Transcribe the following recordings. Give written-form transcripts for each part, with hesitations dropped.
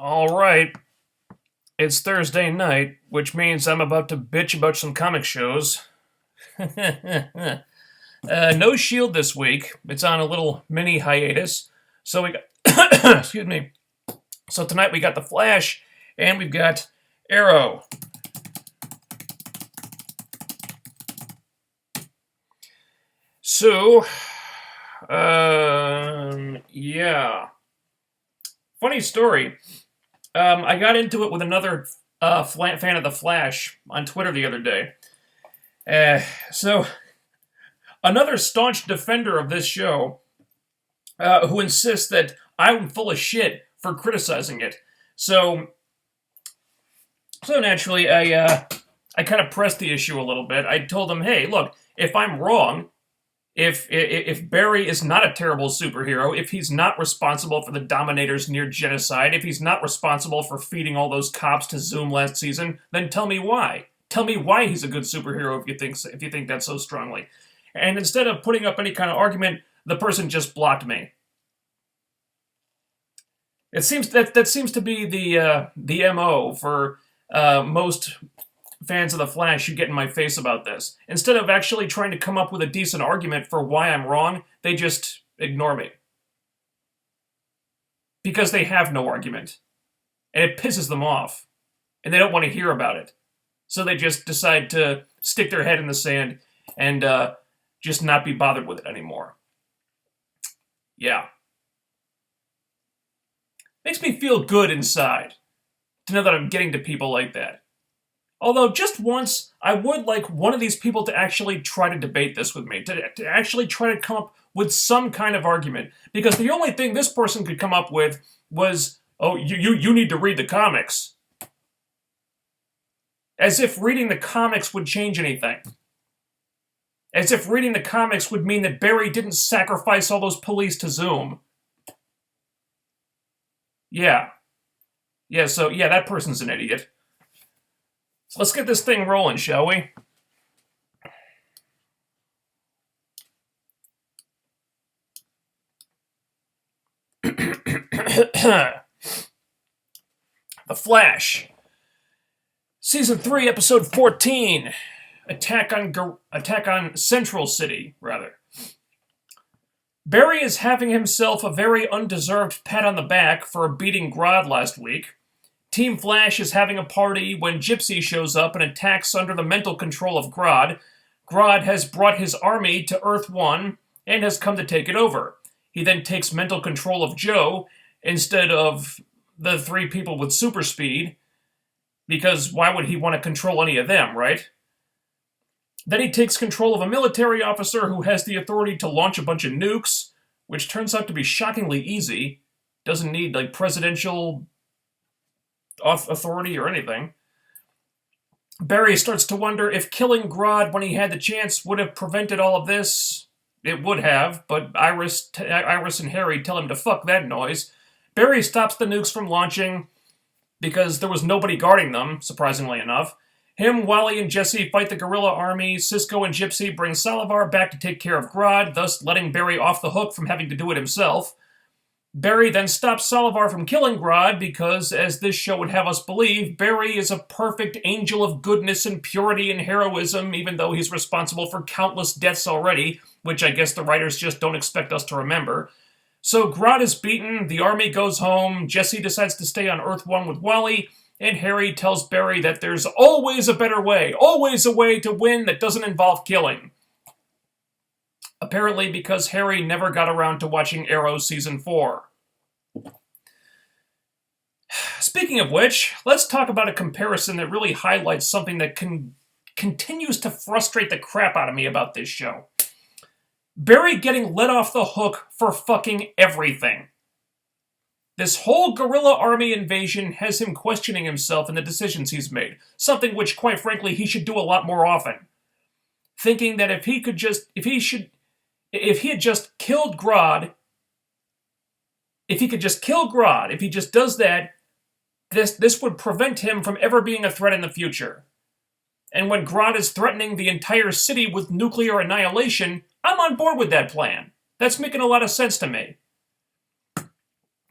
All right, it's Thursday night, which means I'm about to bitch about some comic shows. No Shield this week. It's on a little mini hiatus. So we got, excuse me. So tonight we got The Flash and we've got Arrow. So, yeah. Funny story. I got into it with another fan of The Flash on Twitter the other day. So, another staunch defender of this show who insists that I'm full of shit for criticizing it. So naturally, I kind of pressed the issue a little bit. I told him, hey, look, if I'm wrong, if Barry is not a terrible superhero, if he's not responsible for the Dominator's near genocide, if he's not responsible for feeding all those cops to Zoom last season, then tell me why. Tell me why he's a good superhero if you think that so strongly. And instead of putting up any kind of argument, the person just blocked me. It seems that seems to be the MO for most fans of The Flash. You get in my face about this. Instead of actually trying to come up with a decent argument for why I'm wrong, they just ignore me. Because they have no argument. And it pisses them off. And they don't want to hear about it. So they just decide to stick their head in the sand and just not be bothered with it anymore. Yeah. Makes me feel good inside to know that I'm getting to people like that. Although, just once, I would like one of these people to actually try to debate this with me, to actually try to come up with some kind of argument. Because the only thing this person could come up with was, oh, you need to read the comics. As if reading the comics would change anything. As if reading the comics would mean that Barry didn't sacrifice all those police to Zoom. Yeah. So that person's an idiot. So let's get this thing rolling, shall we? The Flash. Season 3, Episode 14. Attack on Central City, rather. Barry is having himself a very undeserved pat on the back for beating Grodd last week. Team Flash is having a party when Gypsy shows up and attacks under the mental control of Grodd. Grodd has brought his army to Earth-1 and has come to take it over. He then takes mental control of Joe instead of the three people with super speed, because why would he want to control any of them, right? Then he takes control of a military officer who has the authority to launch a bunch of nukes, which turns out to be shockingly easy. Doesn't need, like, presidential authority or anything. Barry starts to wonder if killing Grodd when he had the chance would have prevented all of this. It would have, but Iris and Harry tell him to fuck that noise. Barry stops the nukes from launching because there was nobody guarding them, surprisingly enough. Him, Wally, and Jesse fight the guerrilla army. Cisco and Gypsy bring Salivar back to take care of Grodd, thus letting Barry off the hook from having to do it himself. Barry then stops Salivar from killing Grodd because, as this show would have us believe, Barry is a perfect angel of goodness and purity and heroism, even though he's responsible for countless deaths already, which I guess the writers just don't expect us to remember. So Grodd is beaten, the army goes home, Jesse decides to stay on Earth-1 with Wally, and Harry tells Barry that there's always a better way, always a way to win that doesn't involve killing. Apparently because Harry never got around to watching Arrow Season 4. Speaking of which, let's talk about a comparison that really highlights something that continues to frustrate the crap out of me about this show. Barry getting let off the hook for fucking everything. This whole guerrilla army invasion has him questioning himself and the decisions he's made, something which, quite frankly, he should do a lot more often. Thinking that if he had just killed Grodd, if he just does that, this would prevent him from ever being a threat in the future. And when Grodd is threatening the entire city with nuclear annihilation, I'm on board with that plan. That's making a lot of sense to me.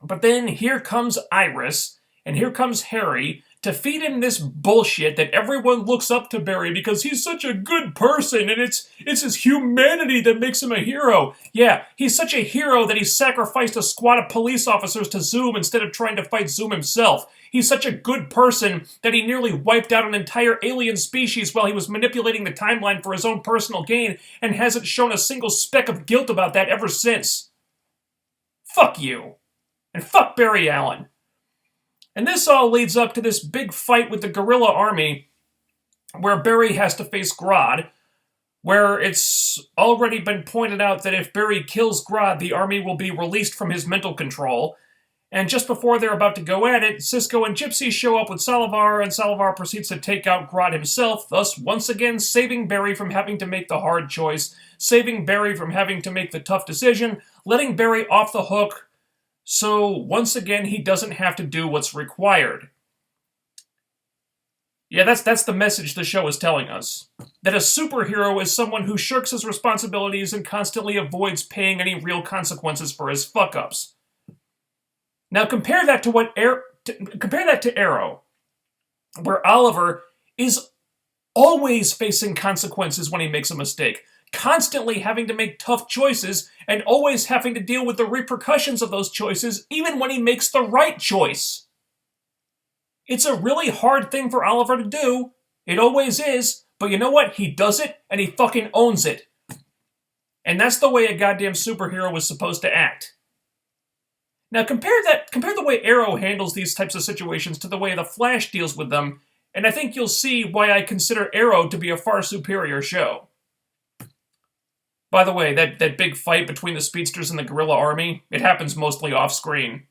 But then here comes Iris And here comes Harry to feed him this bullshit that everyone looks up to Barry because he's such a good person and it's his humanity that makes him a hero. Yeah, he's such a hero that he sacrificed a squad of police officers to Zoom instead of trying to fight Zoom himself. He's such a good person that he nearly wiped out an entire alien species while he was manipulating the timeline for his own personal gain and hasn't shown a single speck of guilt about that ever since. Fuck you. And fuck Barry Allen. And this all leads up to this big fight with the guerrilla army where Barry has to face Grodd, where it's already been pointed out that if Barry kills Grodd, the army will be released from his mental control. And just before they're about to go at it, Cisco and Gypsy show up with Salazar, and Salazar proceeds to take out Grodd himself, thus once again saving Barry from having to make the hard choice, saving Barry from having to make the tough decision, letting Barry off the hook, so once again he doesn't have to do what's required. Yeah, that's the message the show is telling us. That a superhero is someone who shirks his responsibilities and constantly avoids paying any real consequences for his fuck-ups. Now compare that to Arrow, where Oliver is always facing consequences when he makes a mistake, constantly having to make tough choices, and always having to deal with the repercussions of those choices, even when he makes the right choice. It's a really hard thing for Oliver to do. It always is, but you know what? He does it, and he fucking owns it. And that's the way a goddamn superhero was supposed to act. Now compare the way Arrow handles these types of situations to the way The Flash deals with them, and I think you'll see why I consider Arrow to be a far superior show. By the way, that big fight between the speedsters and the guerrilla army, it happens mostly off-screen.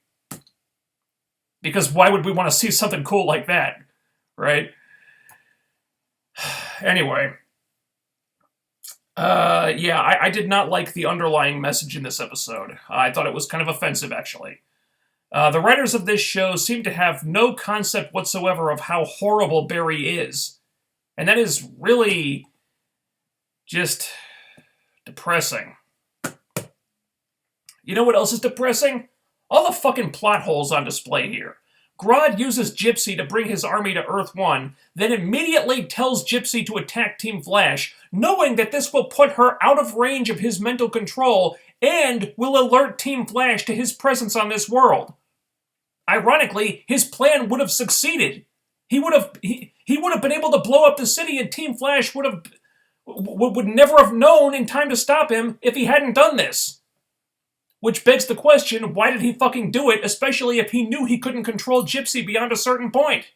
Because why would we want to see something cool like that, right? Anyway. I did not like the underlying message in this episode. I thought it was kind of offensive, actually. The writers of this show seem to have no concept whatsoever of how horrible Barry is. And that is really just depressing. You know what else is depressing? All the fucking plot holes on display here. Grodd uses Gypsy to bring his army to Earth-1, then immediately tells Gypsy to attack Team Flash, knowing that this will put her out of range of his mental control and will alert Team Flash to his presence on this world. Ironically, his plan would have succeeded. He would have been able to blow up the city, and Team Flash would never have known in time to stop him if he hadn't done this. Which begs the question, why did he fucking do it, especially if he knew he couldn't control Gypsy beyond a certain point?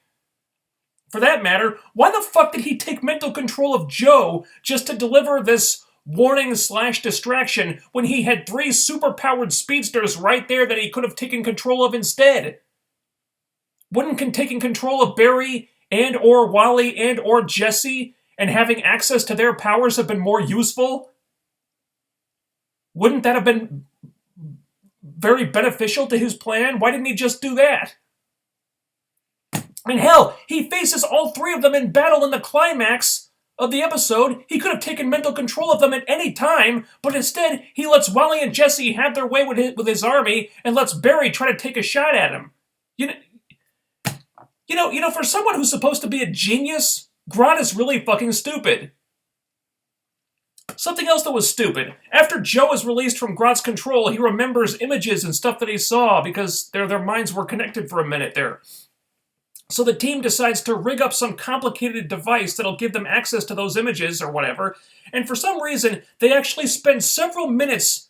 For that matter, why the fuck did he take mental control of Joe just to deliver this warning/distraction when he had 3 superpowered speedsters right there that he could have taken control of instead? Wouldn't taking control of Barry and or Wally and or Jesse and having access to their powers have been more useful? Wouldn't that have been very beneficial to his plan? Why didn't he just do that? And hell, he faces all 3 of them in battle in the climax of the episode. He could have taken mental control of them at any time, but instead he lets Wally and Jesse have their way with his army and lets Barry try to take a shot at him. You know, for someone who's supposed to be a genius, Grodd is really fucking stupid. Something else that was stupid. After Joe is released from Grodd's control, he remembers images and stuff that he saw because their minds were connected for a minute there. So the team decides to rig up some complicated device that'll give them access to those images or whatever, and for some reason, they actually spend several minutes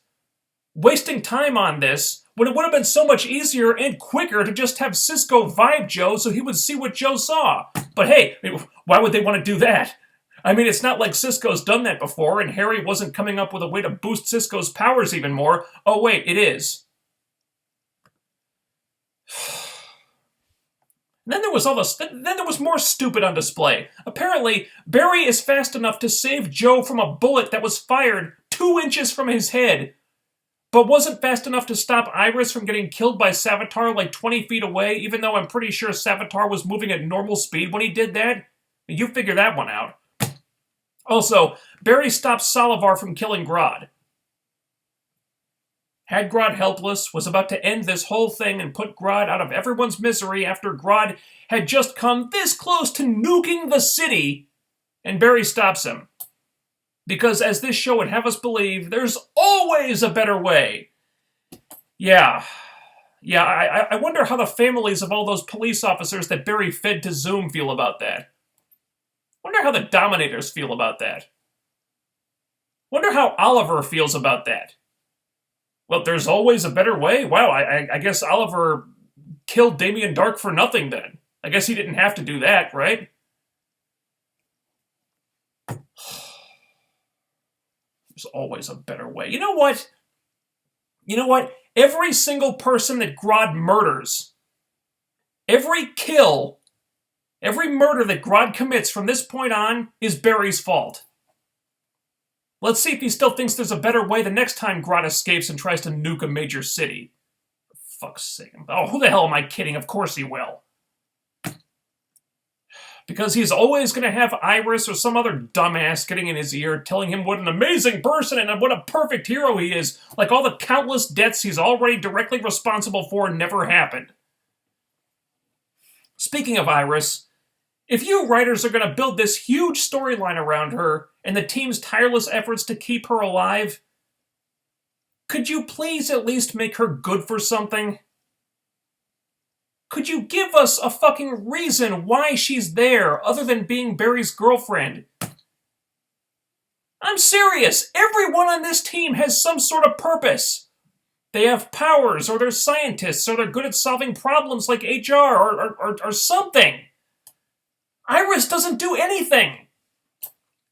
wasting time on this when it would have been so much easier and quicker to just have Cisco vibe Joe so he would see what Joe saw. But hey, why would they want to do that? I mean, it's not like Cisco's done that before, and Harry wasn't coming up with a way to boost Cisco's powers even more. Oh wait, it is. Then there was more stupid on display. Apparently, Barry is fast enough to save Joe from a bullet that was fired 2 inches from his head, but wasn't fast enough to stop Iris from getting killed by Savitar like 20 feet away, even though I'm pretty sure Savitar was moving at normal speed when he did that. You figure that one out. Also, Barry stops Salazar from killing Grodd. had Grodd helpless, was about to end this whole thing and put Grodd out of everyone's misery after Grodd had just come this close to nuking the city, and Barry stops him. Because as this show would have us believe, there's always a better way. Yeah, I wonder how the families of all those police officers that Barry fed to Zoom feel about that. Wonder how the Dominators feel about that. Wonder how Oliver feels about that. Well, there's always a better way? Wow, I guess Oliver killed Damien Dark for nothing then. I guess he didn't have to do that, right? There's always a better way. You know what? Every single person that Grodd murders, every kill, every murder that Grodd commits from this point on is Barry's fault. Let's see if he still thinks there's a better way the next time Grodd escapes and tries to nuke a major city. For fuck's sake. Oh, who the hell am I kidding? Of course he will. Because he's always going to have Iris or some other dumbass getting in his ear telling him what an amazing person and what a perfect hero he is, like all the countless deaths he's already directly responsible for never happened. Speaking of Iris, if you writers are going to build this huge storyline around her and the team's tireless efforts to keep her alive, could you please at least make her good for something? Could you give us a fucking reason why she's there other than being Barry's girlfriend? I'm serious. Everyone on this team has some sort of purpose. They have powers, or they're scientists, or they're good at solving problems like HR, or something. Iris doesn't do anything.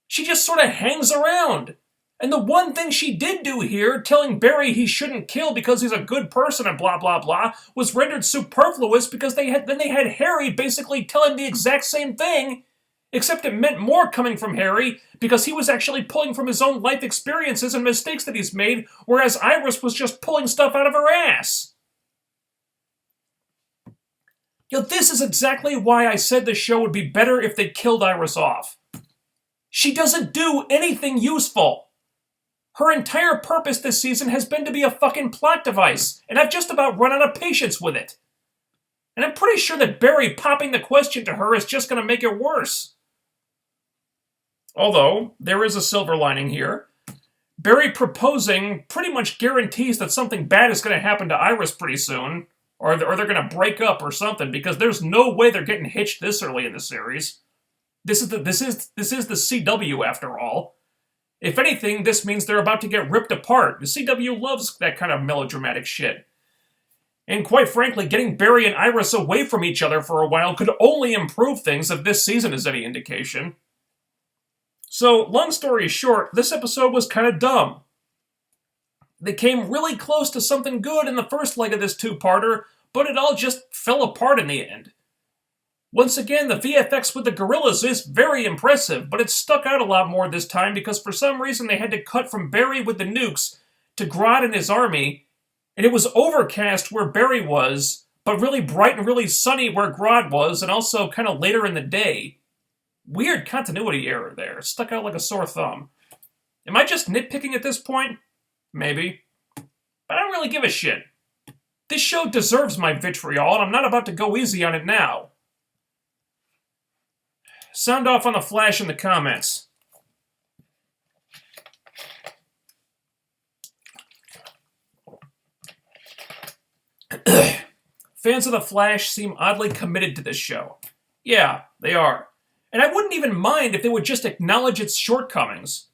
She just sort of hangs around. And the one thing she did do here, telling Barry he shouldn't kill because he's a good person and blah, blah, blah, was rendered superfluous because they had Harry basically tell him the exact same thing, except it meant more coming from Harry because he was actually pulling from his own life experiences and mistakes that he's made, whereas Iris was just pulling stuff out of her ass. This is exactly why I said the show would be better if they killed Iris off. She doesn't do anything useful. Her entire purpose this season has been to be a fucking plot device, and I've just about run out of patience with it. And I'm pretty sure that Barry popping the question to her is just going to make it worse. Although, there is a silver lining here. Barry proposing pretty much guarantees that something bad is going to happen to Iris pretty soon, or they're going to break up or something, because there's no way they're getting hitched this early in the series. This is the CW after all. If anything, this means they're about to get ripped apart. The CW loves that kind of melodramatic shit. And quite frankly, getting Barry and Iris away from each other for a while could only improve things if this season is any indication. So, long story short, this episode was kind of dumb. They came really close to something good in the first leg of this two-parter, but it all just fell apart in the end. Once again, the VFX with the gorillas is very impressive, but it stuck out a lot more this time because for some reason they had to cut from Barry with the nukes to Grodd and his army, and it was overcast where Barry was, but really bright and really sunny where Grodd was, and also kind of later in the day. Weird continuity error there. It stuck out like a sore thumb. Am I just nitpicking at this point? Maybe. But I don't really give a shit. This show deserves my vitriol, and I'm not about to go easy on it now. Sound off on the Flash in the comments. Fans of the Flash seem oddly committed to this show. Yeah, they are. And I wouldn't even mind if they would just acknowledge its shortcomings.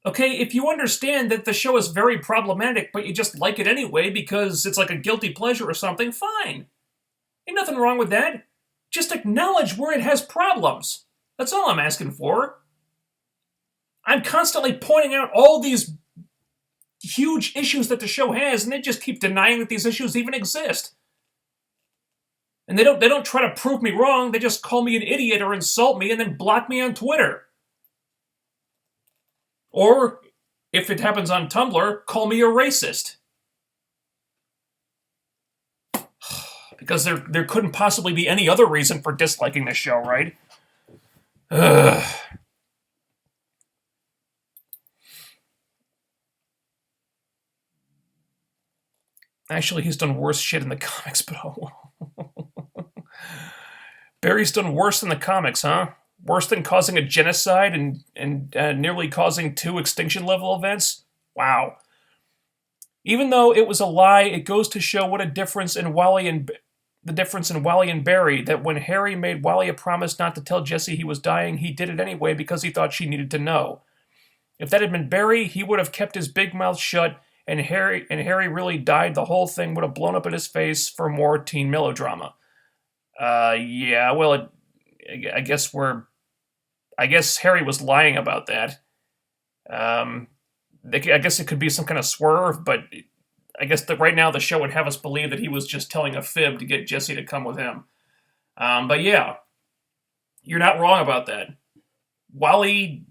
Okay, if you understand that the show is very problematic, but you just like it anyway because it's like a guilty pleasure or something, fine. Ain't nothing wrong with that. Just acknowledge where it has problems. That's all I'm asking for. I'm constantly pointing out all these huge issues that the show has, and they just keep denying that these issues even exist. And they don't try to prove me wrong, they just call me an idiot or insult me and then block me on Twitter. Or, if it happens on Tumblr, call me a racist. Because there couldn't possibly be any other reason for disliking this show, right? Ugh. Actually, he's done worse shit in the comics, but oh. Barry's done worse in the comics, huh? Worse than causing a genocide and nearly causing 2 extinction level events? Wow. Even though it was a lie, it goes to show what a difference in Wally and the difference in Wally and Barry, that when Harry made Wally a promise not to tell Jessie he was dying, he did it anyway because he thought she needed to know. If that had been Barry, he would have kept his big mouth shut, and Harry really died, the whole thing would have blown up in his face for more teen melodrama. Yeah, well, I guess Harry was lying about that. I guess it could be some kind of swerve, but I guess that right now the show would have us believe that he was just telling a fib to get Jessie to come with him. But yeah, you're not wrong about that. Wally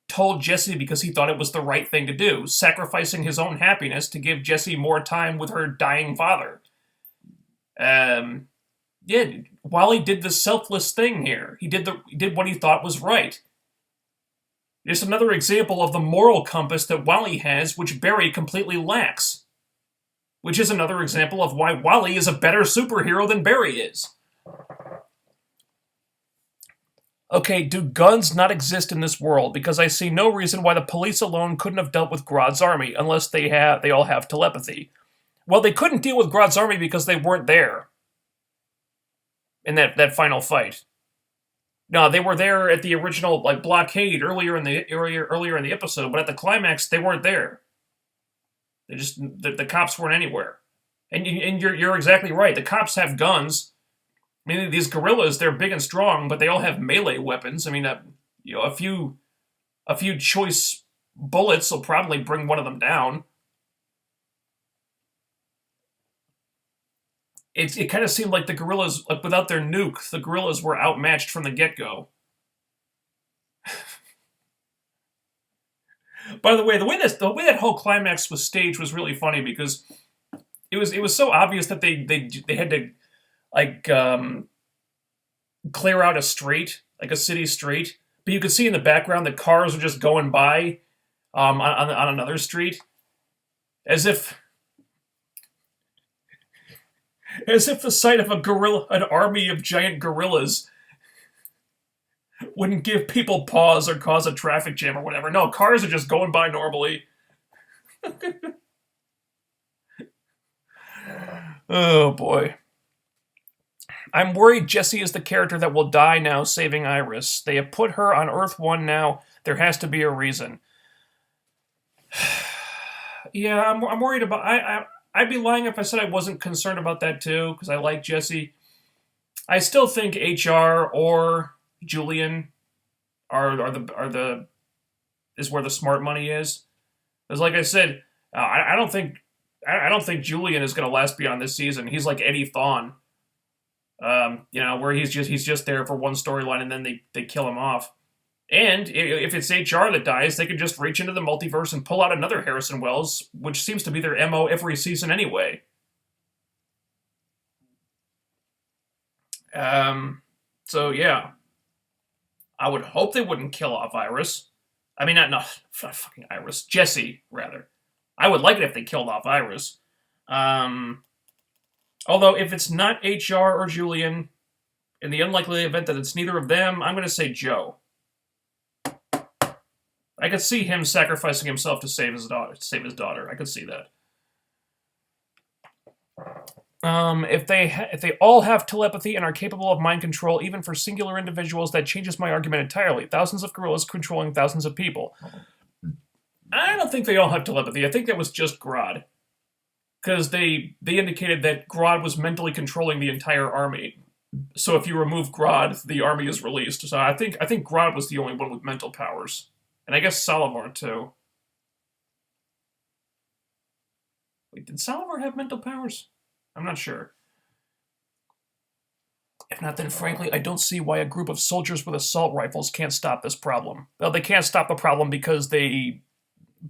told Jessie because he thought it was the right thing to do, sacrificing his own happiness to give Jessie more time with her dying father. Yeah, Wally did the selfless thing here. He did what he thought was right. It's another example of the moral compass that Wally has, which Barry completely lacks. Which is another example of why Wally is a better superhero than Barry is. Okay, do guns not exist in this world? Because I see no reason why the police alone couldn't have dealt with Grodd's army, unless they all have telepathy. Well, they couldn't deal with Grodd's army because they weren't there in that final fight. No, they were there at the original blockade earlier in the episode, but at the climax they weren't there. The cops weren't anywhere, and you're exactly right. The cops have guns. I mean, these gorillas, they're big and strong, but they all have melee weapons. I mean, a few choice bullets will probably bring one of them down. It kind of seemed like the gorillas, without their nuke, the gorillas were outmatched from the get-go. By the way, the way that whole climax was staged was really funny because it was so obvious that they had to clear out a street, like a city street, but you could see in the background that cars were just going by on another street, as if the sight of an army of giant gorillas wouldn't give people pause or cause a traffic jam or whatever. No, cars are just going by normally. Oh boy. I'm worried Jessie is the character that will die now saving Iris. They have put her on Earth 1 now. There has to be a reason. Yeah, I'm worried about... I'd be lying if I said I wasn't concerned about that too, because I like Jessie. I still think HR or Julian is where the smart money is. Because like I said, I don't think Julian is going to last beyond this season. He's like Eddie Thawne. Where he's just there for one storyline and then they kill him off. And if it's HR that dies, they can just reach into the multiverse and pull out another Harrison Wells, which seems to be their MO every season anyway. So yeah. I would hope they wouldn't kill off Iris. I mean, not fucking Iris. Jessie, rather. I would like it if they killed off Iris. Although, if it's not HR or Julian, in the unlikely event that it's neither of them, I'm going to say Joe. I could see him sacrificing himself to save his daughter. I could see that. If they all have telepathy and are capable of mind control, even for singular individuals, that changes my argument entirely. Thousands of gorillas controlling thousands of people. I don't think they all have telepathy. I think that was just Grodd. Because they indicated that Grodd was mentally controlling the entire army. So if you remove Grodd, the army is released. So I think Grodd was the only one with mental powers. And I guess Salamar, too. Wait, did Salamar have mental powers? I'm not sure. If not, then frankly, I don't see why a group of soldiers with assault rifles can't stop this problem. Well, they can't stop the problem because the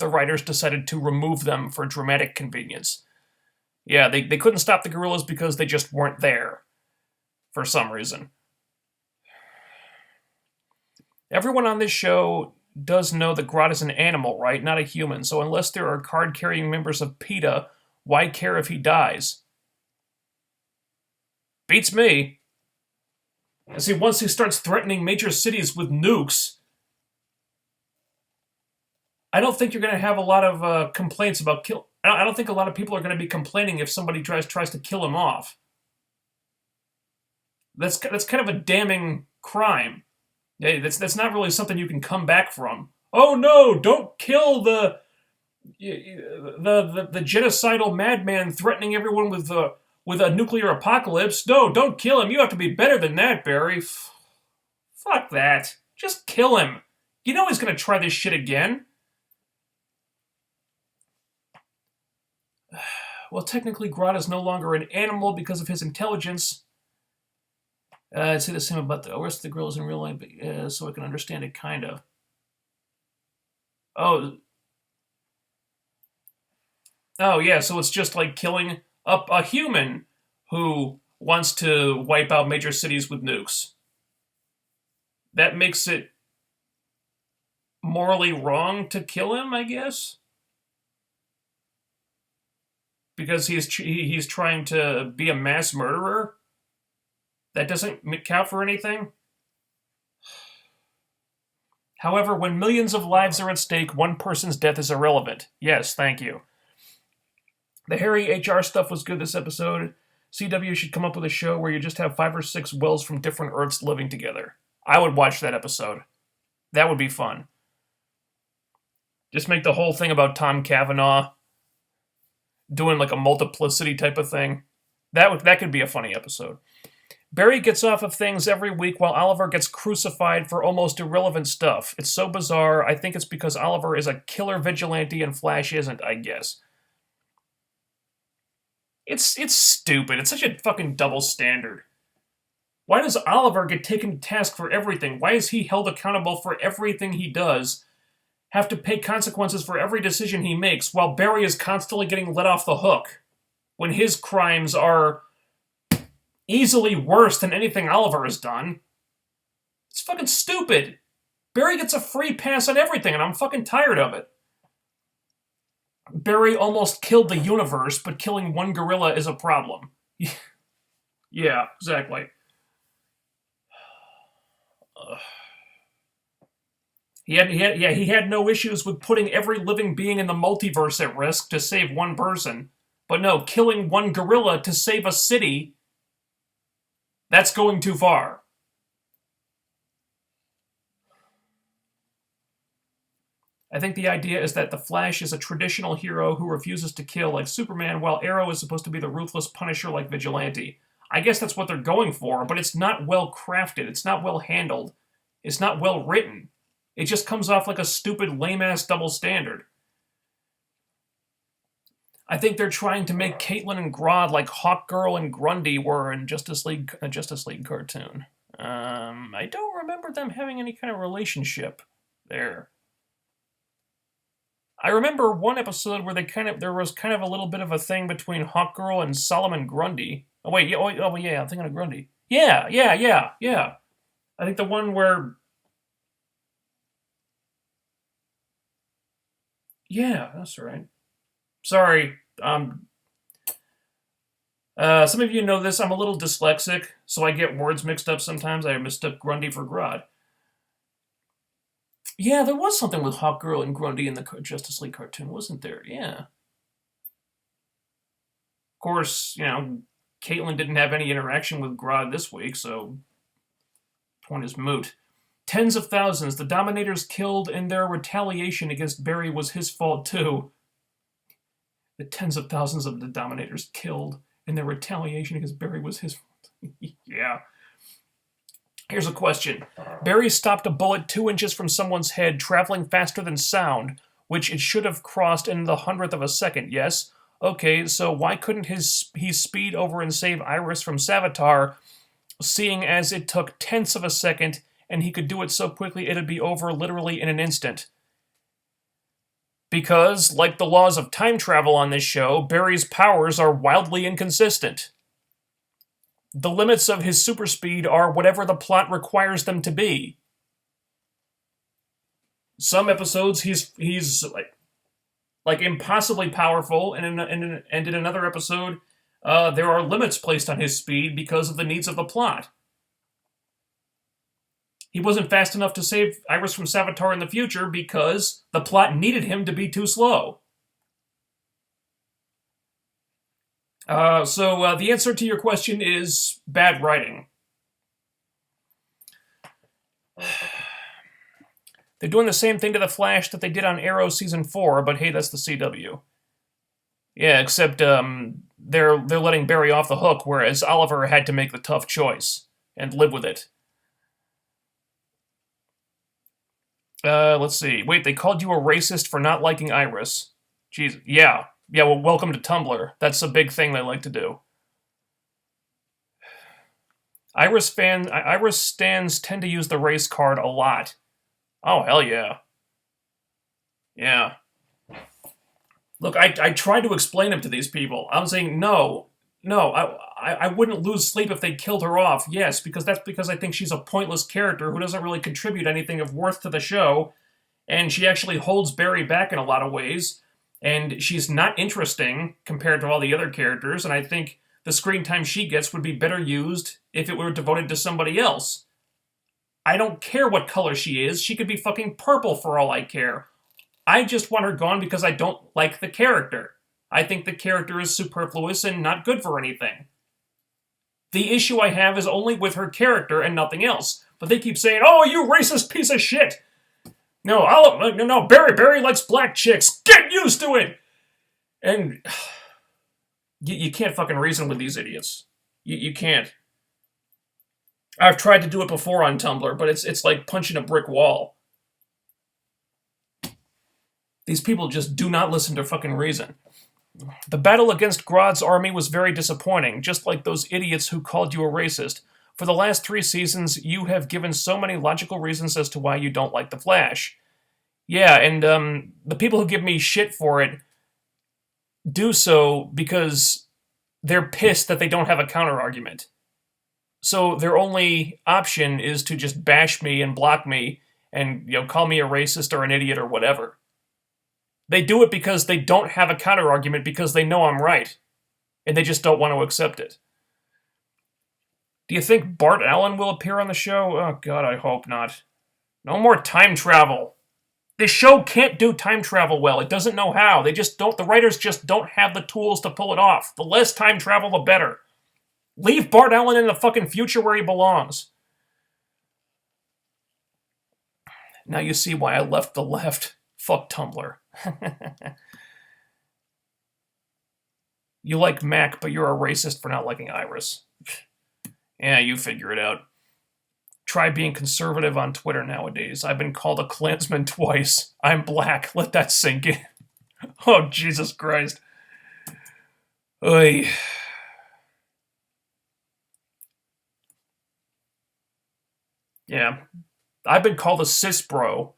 writers decided to remove them for dramatic convenience. Yeah, they couldn't stop the gorillas because they just weren't there. For some reason. Everyone on this show does know that Grodd is an animal, right? Not a human. So unless there are card-carrying members of PETA, Why care if he dies? Beats me. See, once he starts threatening major cities with nukes, I don't think you're going to have a lot of complaints about kill. I don't think a lot of people are going to be complaining if somebody tries to kill him off. That's kind of a damning crime. That's not really something you can come back from. Oh no! Don't kill the genocidal madman threatening everyone with a nuclear apocalypse. No, don't kill him. You have to be better than that, Barry. Fuck that. Just kill him. You know he's going to try this shit again. Well, technically, Grodd is no longer an animal because of his intelligence. I'd say the same about the rest of the gorillas in real life, but, so I can understand it, kind of. Oh, yeah, so it's just like killing up a human who wants to wipe out major cities with nukes. That makes it morally wrong to kill him, I guess? Because he's trying to be a mass murderer? That doesn't count for anything? However, when millions of lives are at stake, one person's death is irrelevant. Yes, thank you. The hairy HR stuff was good this episode. CW should come up with a show where you just have 5 or 6 Wills from different Earths living together. I would watch that episode. That would be fun. Just make the whole thing about Tom Cavanaugh doing like a multiplicity type of thing. That could be a funny episode. Barry gets off of things every week while Oliver gets crucified for almost irrelevant stuff. It's so bizarre. I think it's because Oliver is a killer vigilante and Flash isn't, I guess. It's stupid. It's such a fucking double standard. Why does Oliver get taken to task for everything? Why is he held accountable for everything he does? Have to pay consequences for every decision he makes, while Barry is constantly getting let off the hook when his crimes are easily worse than anything Oliver has done. It's fucking stupid. Barry gets a free pass on everything, and I'm fucking tired of it. Barry almost killed the universe, but killing one gorilla is a problem. Yeah, exactly. He had no issues with putting every living being in the multiverse at risk to save one person. But no, killing one gorilla to save a city, that's going too far. I think the idea is that the Flash is a traditional hero who refuses to kill like Superman, while Arrow is supposed to be the ruthless Punisher like Vigilante. I guess that's what they're going for, but it's not well crafted, it's not well handled, it's not well written. It just comes off like a stupid, lame-ass double standard. I think they're trying to make Caitlin and Grodd like Hawkgirl and Grundy were in a Justice League cartoon. I don't remember them having any kind of relationship there. I remember one episode where there was kind of a little bit of a thing between Hawkgirl and Solomon Grundy. Oh wait, yeah, I'm thinking of Grundy. Yeah. I think the one where... Yeah, that's right. Sorry. Some of you know this. I'm a little dyslexic, so I get words mixed up sometimes. I mistook Grundy for Grodd. Yeah, there was something with Hawkgirl and Grundy in the Justice League cartoon, wasn't there? Yeah. Of course, Caitlin didn't have any interaction with Grodd this week, so point is moot. Tens of thousands. The Dominators killed, and their retaliation against Barry was his fault, too. The tens of thousands of the Dominators killed, and their retaliation against Barry was his fault. Yeah. Here's a question. Barry stopped a bullet 2 inches from someone's head, traveling faster than sound, which it should have crossed in the 100th of a second, yes? Okay, so why couldn't he speed over and save Iris from Savitar, seeing as it took tenths of a second, and he could do it so quickly it'd be over literally in an instant? Because, like the laws of time travel on this show, Barry's powers are wildly inconsistent. The limits of his super speed are whatever the plot requires them to be. Some episodes he's like... like impossibly powerful, and in another episode, there are limits placed on his speed because of the needs of the plot. He wasn't fast enough to save Iris from Savitar in the future because the plot needed him to be too slow. So the answer to your question is bad writing. They're doing the same thing to the Flash that they did on Arrow Season 4, but hey, that's the CW. Yeah, except they're letting Barry off the hook, whereas Oliver had to make the tough choice and live with it. Let's see. Wait, they called you a racist for not liking Iris. Jeez, yeah. Yeah, well, welcome to Tumblr. That's a big thing they like to do. Iris stands tend to use the race card a lot. Oh, hell yeah. Yeah. Look, I tried to explain it to these people. I'm saying, no, I wouldn't lose sleep if they killed her off. Yes, because that's because I think she's a pointless character who doesn't really contribute anything of worth to the show, and she actually holds Barry back in a lot of ways, and she's not interesting compared to all the other characters, and I think the screen time she gets would be better used if it were devoted to somebody else. I don't care what color she is. She could be fucking purple for all I care. I just want her gone because I don't like the character. I think the character is superfluous and not good for anything. The issue I have is only with her character and nothing else. But they keep saying, oh, you racist piece of shit! No, Barry likes black chicks! Get used to it! And you can't fucking reason with these idiots. You can't. I've tried to do it before on Tumblr, but it's like punching a brick wall. These people just do not listen to fucking reason. The battle against Grodd's army was very disappointing, just like those idiots who called you a racist. For the last 3 seasons, you have given so many logical reasons as to why you don't like The Flash. Yeah, and the people who give me shit for it do so because they're pissed that they don't have a counter-argument. So their only option is to just bash me and block me and, call me a racist or an idiot or whatever. They do it because they don't have a counter-argument because they know I'm right. And they just don't want to accept it. Do you think Bart Allen will appear on the show? Oh, God, I hope not. No more time travel. This show can't do time travel well. It doesn't know how. The writers just don't have the tools to pull it off. The less time travel, the better. Leave Bart Allen in the fucking future where he belongs. Now you see why I left the left. Fuck Tumblr. You like Mac, but you're a racist for not liking Iris. Yeah, you figure it out. Try being conservative on Twitter nowadays. I've been called a Klansman twice. I'm black. Let that sink in. Oh, Jesus Christ. Oy. Yeah. I've been called a cis bro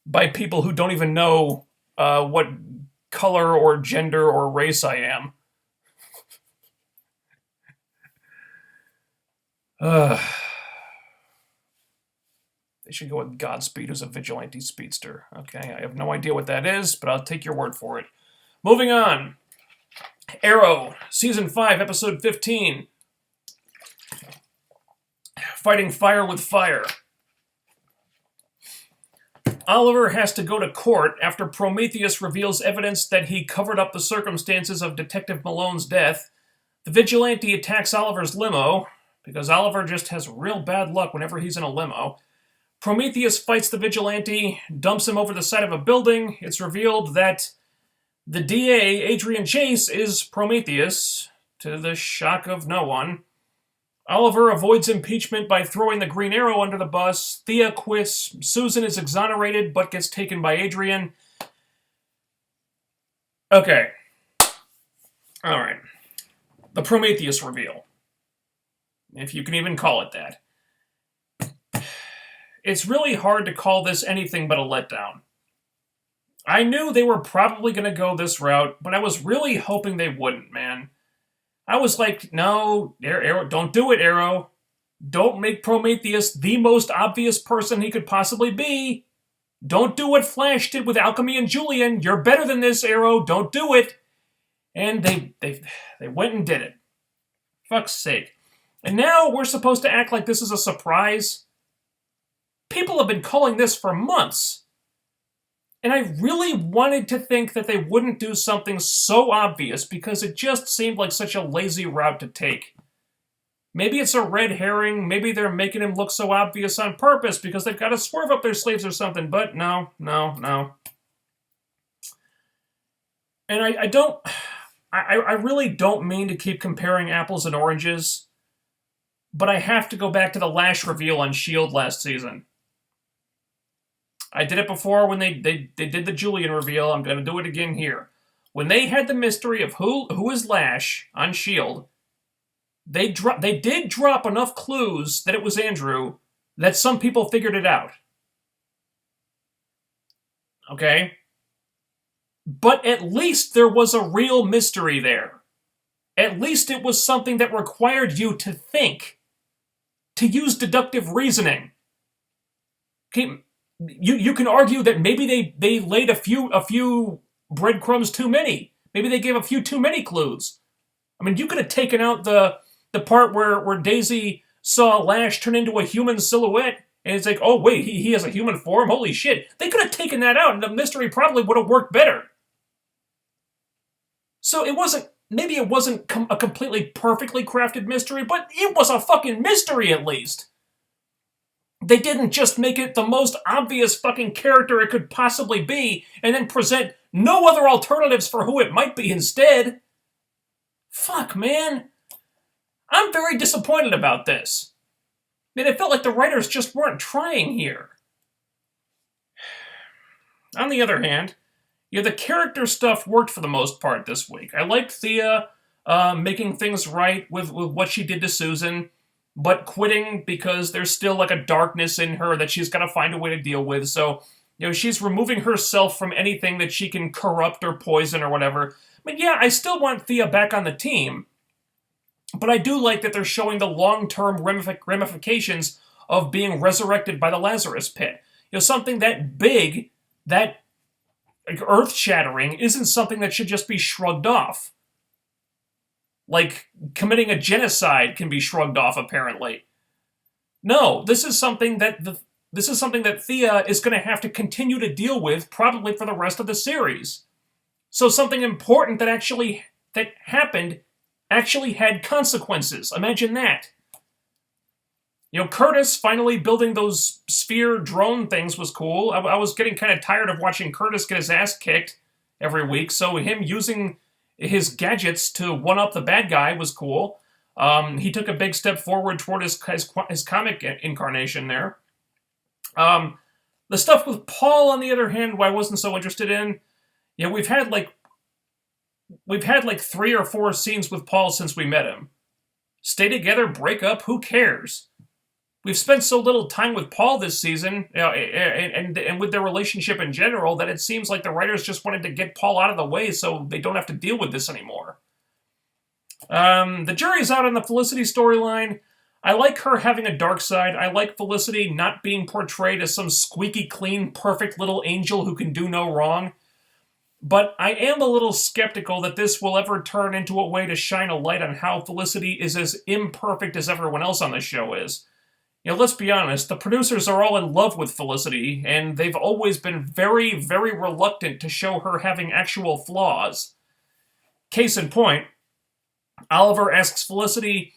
by people who don't even know what color or gender or race I am. They should go with Godspeed, who's a vigilante speedster. Okay, I have no idea what that is, but I'll take your word for it. Moving on. Arrow, Season 5, Episode 15. Fighting fire with fire. Oliver has to go to court after Prometheus reveals evidence that he covered up the circumstances of Detective Malone's death. The vigilante attacks Oliver's limo, because Oliver just has real bad luck whenever he's in a limo. Prometheus fights the vigilante, dumps him over the side of a building. It's revealed that the DA, Adrian Chase, is Prometheus, to the shock of no one. Oliver avoids impeachment by throwing the Green Arrow under the bus. Thea quits. Susan is exonerated, but gets taken by Adrian. Okay. Alright. The Prometheus reveal. If you can even call it that. It's really hard to call this anything but a letdown. I knew they were probably going to go this route, but I was really hoping they wouldn't, man. I was like, no, Arrow, don't do it, Arrow. Don't make Prometheus the most obvious person he could possibly be. Don't do what Flash did with Alchemy and Julian. You're better than this, Arrow. Don't do it. And they went and did it. Fuck's sake. And now we're supposed to act like this is a surprise? People have been calling this for months. And I really wanted to think that they wouldn't do something so obvious because it just seemed like such a lazy route to take. Maybe it's a red herring, maybe they're making him look so obvious on purpose because they've got to swerve up their sleeves or something, but no. And I really don't mean to keep comparing apples and oranges, but I have to go back to the Lash reveal on S.H.I.E.L.D. last season. I did it before when they did the Julian reveal. I'm going to do it again here. When they had the mystery of who is Lash on S.H.I.E.L.D., they did drop enough clues that it was Andrew that some people figured it out. Okay? But at least there was a real mystery there. At least it was something that required you to think, to use deductive reasoning. Okay? You can argue that maybe they laid a few breadcrumbs too many. Maybe they gave a few too many clues. I mean, you could have taken out the part where Daisy saw Lash turn into a human silhouette, and it's like, oh wait, he has a human form? Holy shit. They could have taken that out, and the mystery probably would have worked better. So maybe it wasn't a completely perfectly crafted mystery, but it was a fucking mystery at least. They didn't just make it the most obvious fucking character it could possibly be and then present no other alternatives for who it might be instead. Fuck, man. I'm very disappointed about this. I mean, it felt like the writers just weren't trying here. On the other hand, the character stuff worked for the most part this week. I liked Thea making things right with what she did to Susan, but quitting because there's still like a darkness in her that she's got to find a way to deal with. So, she's removing herself from anything that she can corrupt or poison or whatever. I mean, yeah, I still want Thea back on the team, but I do like that they're showing the long-term ramifications of being resurrected by the Lazarus Pit. Something that big, that earth-shattering, isn't something that should just be shrugged off. Like committing a genocide can be shrugged off, apparently. No, this is something that Thea is going to have to continue to deal with probably for the rest of the series. So something important that happened actually had consequences. Imagine that. Curtis finally building those sphere drone things was cool. I was getting kind of tired of watching Curtis get his ass kicked every week, so him using his gadgets to one-up the bad guy was cool. He took a big step forward toward his comic incarnation there. The stuff with Paul, on the other hand, who I wasn't so interested in, we've had like 3 or 4 scenes with Paul since we met him. Stay together, break up, who cares? We've spent so little time with Paul this season, and with their relationship in general, that it seems like the writers just wanted to get Paul out of the way so they don't have to deal with this anymore. The jury's out on the Felicity storyline. I like her having a dark side. I like Felicity not being portrayed as some squeaky clean, perfect little angel who can do no wrong. But I am a little skeptical that this will ever turn into a way to shine a light on how Felicity is as imperfect as everyone else on the show is. Let's be honest, the producers are all in love with Felicity, and they've always been very, very reluctant to show her having actual flaws. Case in point, Oliver asks Felicity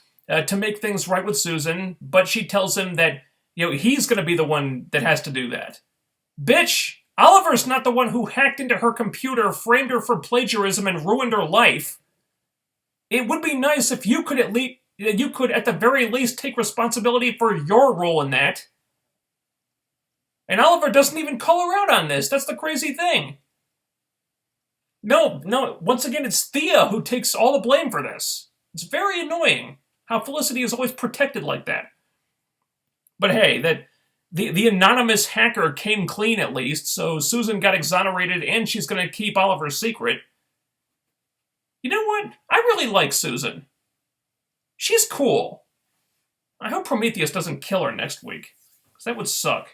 to make things right with Susan, but she tells him that, he's going to be the one that has to do that. Bitch! Oliver's not the one who hacked into her computer, framed her for plagiarism, and ruined her life. It would be nice if you could at the very least take responsibility for your role in that. And Oliver doesn't even call her out on this. That's the crazy thing. No, once again, it's Thea who takes all the blame for this. It's very annoying how Felicity is always protected like that. But hey, the anonymous hacker came clean at least, so Susan got exonerated and she's going to keep Oliver's secret. You know what? I really like Susan. She's cool. I hope Prometheus doesn't kill her next week, because that would suck.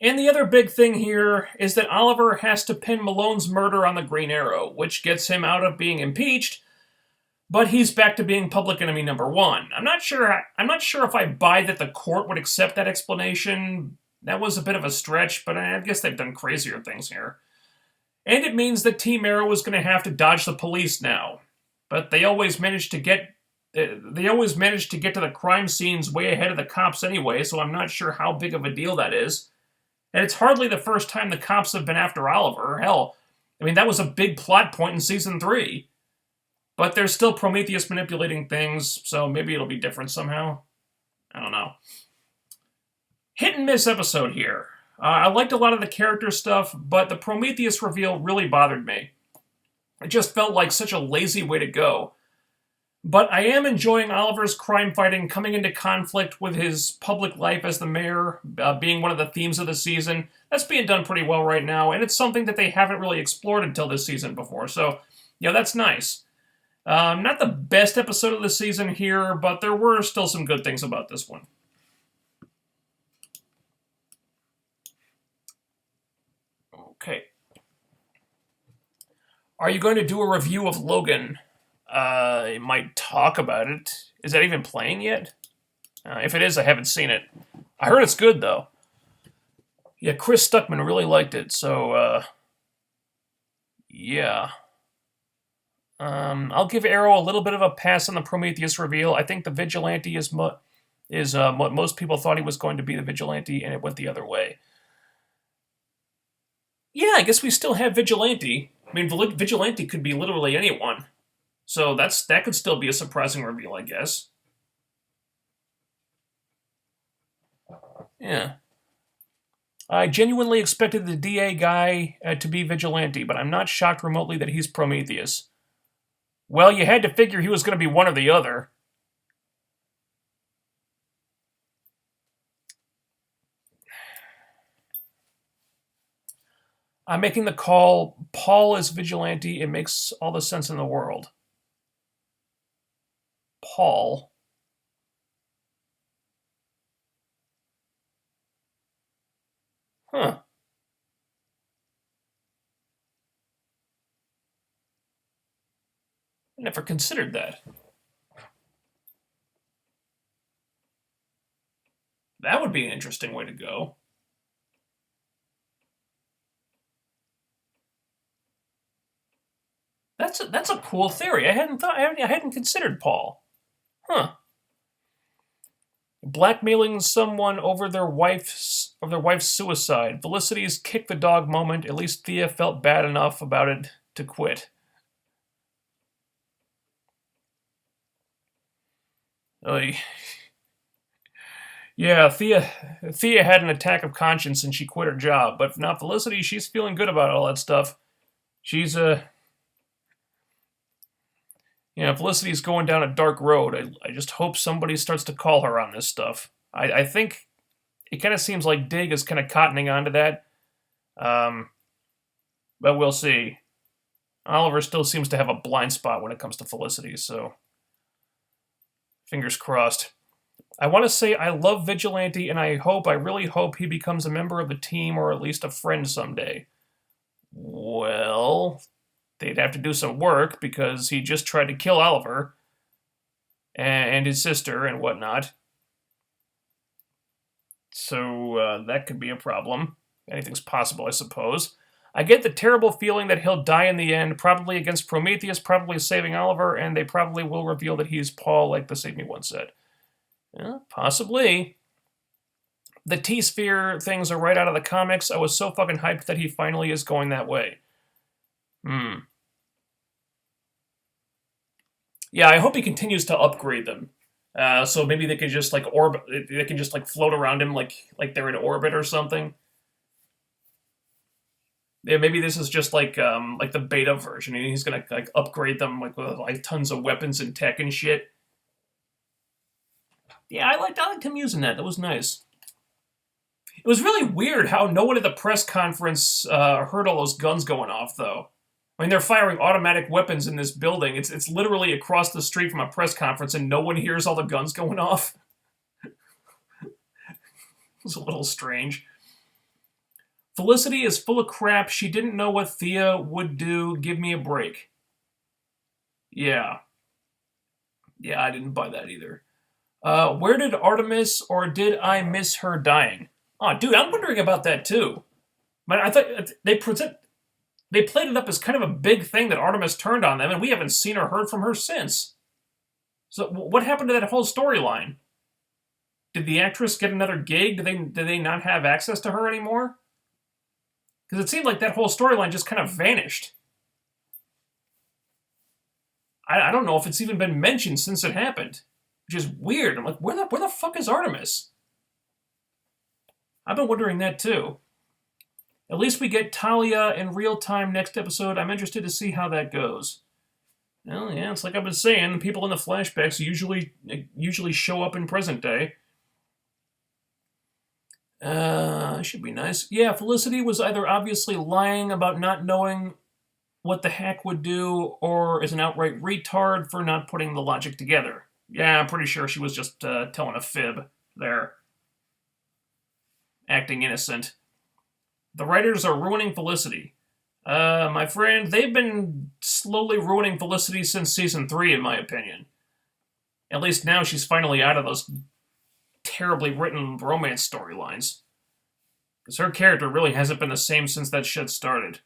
And the other big thing here is that Oliver has to pin Malone's murder on the Green Arrow, which gets him out of being impeached, but he's back to being public enemy number one. I'm not sure if I buy that the court would accept that explanation. That was a bit of a stretch, but I guess they've done crazier things here. And it means that Team Arrow is going to have to dodge the police now. But they always manage to get to the crime scenes way ahead of the cops anyway, so I'm not sure how big of a deal that is. And it's hardly the first time the cops have been after Oliver. Hell, I mean, that was a big plot point in Season 3. But there's still Prometheus manipulating things, so maybe it'll be different somehow. I don't know. Hit and miss episode here. I liked a lot of the character stuff, but the Prometheus reveal really bothered me. It just felt like such a lazy way to go. But I am enjoying Oliver's crime fighting coming into conflict with his public life as the mayor, being one of the themes of the season. That's being done pretty well right now, and it's something that they haven't really explored until this season before, so, that's nice. Not the best episode of the season here, but there were still some good things about this one. Okay. Are you going to do a review of Logan? I might talk about it. Is that even playing yet? If it is, I haven't seen it. I heard it's good, though. Yeah, Chris Stuckman really liked it, so, yeah. I'll give Arrow a little bit of a pass on the Prometheus reveal. I think the Vigilante is what most people thought he was going to be, the Vigilante, and it went the other way. Yeah, I guess we still have Vigilante. I mean, Vigilante could be literally anyone. So that could still be a surprising reveal, I guess. Yeah. I genuinely expected the DA guy to be Vigilante, but I'm not shocked remotely that he's Prometheus. Well, you had to figure he was going to be one or the other. I'm making the call. Paul is Vigilante. It makes all the sense in the world. Paul. Huh. I never considered that. That would be an interesting way to go. That's a cool theory. I hadn't considered Paul. Huh. Blackmailing someone over their wife's suicide. Felicity's kick the dog moment. At least Thea felt bad enough about it to quit. Yeah, Thea had an attack of conscience and she quit her job. But now Felicity, she's feeling good about all that stuff. She's Felicity's going down a dark road. I just hope somebody starts to call her on this stuff. I think it kind of seems like Dig is kind of cottoning onto that. But we'll see. Oliver still seems to have a blind spot when it comes to Felicity, so fingers crossed. I want to say I love Vigilante, and I really hope he becomes a member of the team or at least a friend someday. Well, they'd have to do some work because he just tried to kill Oliver and his sister and whatnot. So that could be a problem. Anything's possible, I suppose. I get the terrible feeling that he'll die in the end, probably against Prometheus, probably saving Oliver, and they probably will reveal that he's Paul, like the Save Me once said. Yeah, possibly. The T-Sphere things are right out of the comics. I was so fucking hyped that he finally is going that way. Yeah, I hope he continues to upgrade them. So maybe they could just orbit. They can just float around him like they're in orbit or something. Yeah, maybe this is just like the beta version, and he's gonna upgrade them with tons of weapons and tech and shit. Yeah, I liked him using that. That was nice. It was really weird how no one at the press conference heard all those guns going off, though. I mean, they're firing automatic weapons in this building. It's literally across the street from a press conference, and no one hears all the guns going off. It was a little strange. Felicity is full of crap. She didn't know what Thea would do. Give me a break. Yeah. Yeah, I didn't buy that either. Where did Artemis, or did I miss her dying? Oh, dude, I'm wondering about that too. But I thought they played it up as kind of a big thing that Artemis turned on them, and we haven't seen or heard from her since. So what happened to that whole storyline? Did the actress get another gig? Did they not have access to her anymore? Because it seemed like that whole storyline just kind of vanished. I don't know if it's even been mentioned since it happened, which is weird. I'm like, where the fuck is Artemis? I've been wondering that too. At least we get Talia in real time next episode. I'm interested to see how that goes. Well, yeah, it's like I've been saying. People in the flashbacks usually show up in present day. Should be nice. Yeah, Felicity was either obviously lying about not knowing what the hack would do, or is an outright retard for not putting the logic together. Yeah, I'm pretty sure she was just telling a fib there. Acting innocent. The writers are ruining Felicity. My friend, they've been slowly ruining Felicity since season 3, in my opinion. At least now she's finally out of those terribly written romance storylines. Because her character really hasn't been the same since that shit started.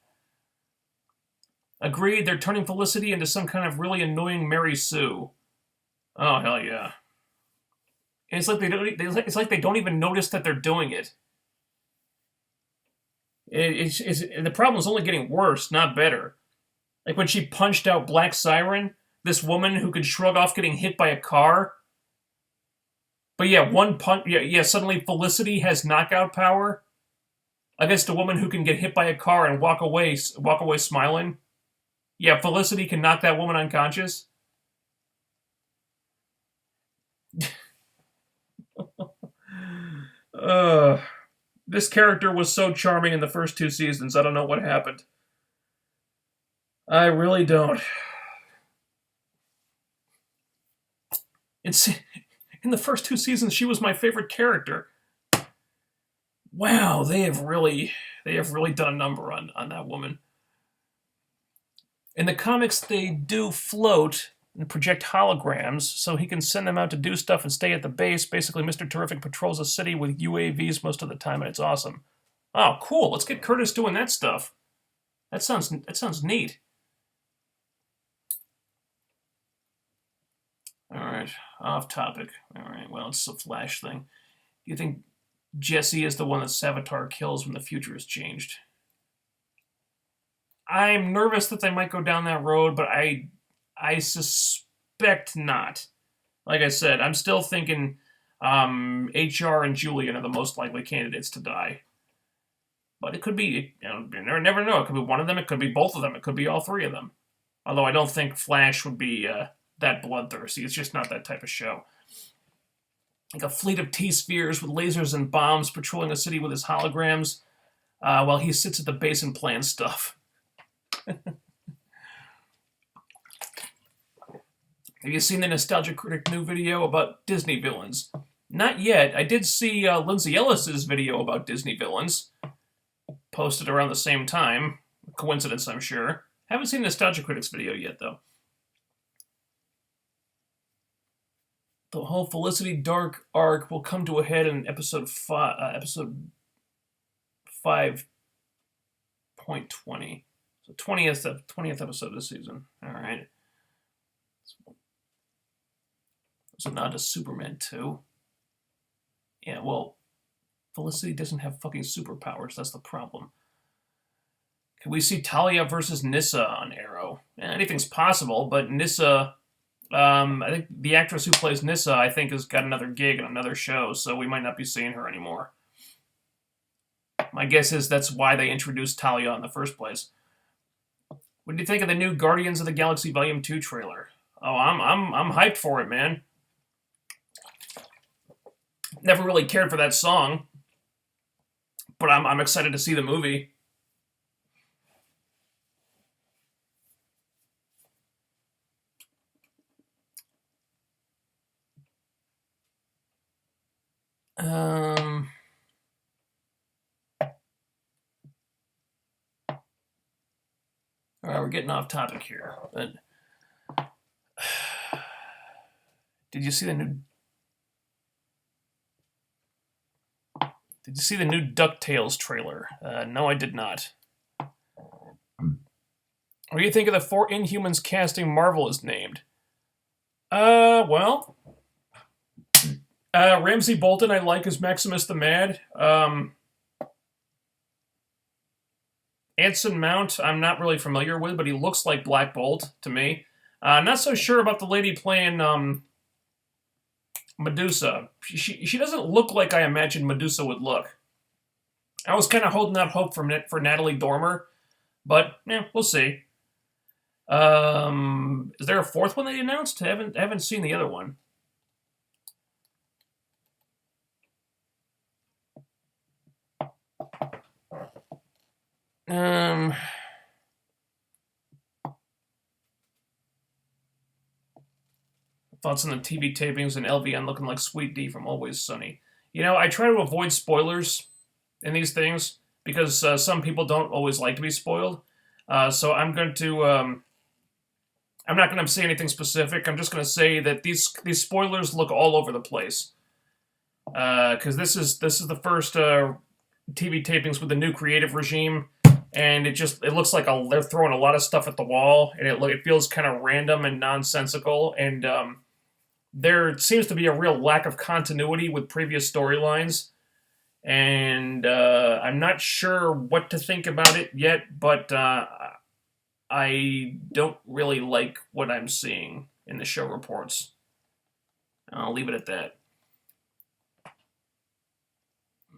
Agreed, they're turning Felicity into some kind of really annoying Mary Sue. Oh, hell yeah. And it's like they don't even notice that they're doing it. The problem is only getting worse, not better. Like when she punched out Black Siren, this woman who could shrug off getting hit by a car. But yeah, one punch. Yeah. Suddenly Felicity has knockout power against a woman who can get hit by a car and walk away smiling. Yeah, Felicity can knock that woman unconscious. This character was so charming in the first 2 seasons. I don't know what happened. I really don't. In the first 2 seasons, she was my favorite character. Wow, they have really done a number on that woman. In the comics, they do float and project holograms, so he can send them out to do stuff and stay at the base. Basically, Mr. Terrific patrols a city with UAVs most of the time, and it's awesome. Oh, cool. Let's get Curtis doing that stuff. That sounds neat. All right, off topic. All right, well, it's a Flash thing. Do you think Jesse is the one that Savitar kills when the future is changed? I'm nervous that they might go down that road, but I suspect not. Like I said, I'm still thinking HR and Julian are the most likely candidates to die. But it could be, you never know. It could be one of them, it could be both of them, it could be all 3 of them. Although I don't think Flash would be that bloodthirsty. It's just not that type of show. Like a fleet of T-spheres with lasers and bombs patrolling a city with his holograms while he sits at the base and plans stuff. Have you seen the Nostalgia Critic new video about Disney villains? Not yet. I did see Lindsay Ellis's video about Disney villains. Posted around the same time. Coincidence, I'm sure. Haven't seen Nostalgia Critic's video yet, though. The whole Felicity Dark arc will come to a head in episode 5.20. So 20th episode of the season. All right. So not a Superman 2. Yeah, well, Felicity doesn't have fucking superpowers. That's the problem. Can we see Talia versus Nyssa on Arrow? Anything's possible, but Nyssa, I think the actress who plays Nyssa, I think, has got another gig on another show, so we might not be seeing her anymore. My guess is that's why they introduced Talia in the first place. What do you think of the new Guardians of the Galaxy Volume 2 trailer? Oh, I'm hyped for it, man. Never really cared for that song, but I'm excited to see the movie. All right, we're getting off topic here. But did you see the new? Did you see the new DuckTales trailer? No, I did not. What do you think of the 4 Inhumans casting Marvel is named? Well, Ramsey Bolton I like as Maximus the Mad. Anson Mount I'm not really familiar with, but he looks like Black Bolt to me. Not so sure about the lady playing Medusa. She doesn't look like I imagined Medusa would look. I was kind of holding out hope for Natalie Dormer, but yeah, we'll see. Is there a 4th one they announced? I haven't seen the other one. Thoughts on the TV tapings and LVN looking like Sweet D from Always Sunny. You know, I try to avoid spoilers in these things because some people don't always like to be spoiled. So I'm going to. I'm not going to say anything specific. I'm just going to say that these spoilers look all over the place. Because this is the first TV tapings with the new creative regime, and it looks like they're throwing a lot of stuff at the wall, and it feels kind of random and nonsensical, and there seems to be a real lack of continuity with previous storylines, and I'm not sure what to think about it yet, but I don't really like what I'm seeing in the show reports. I'll leave it at that.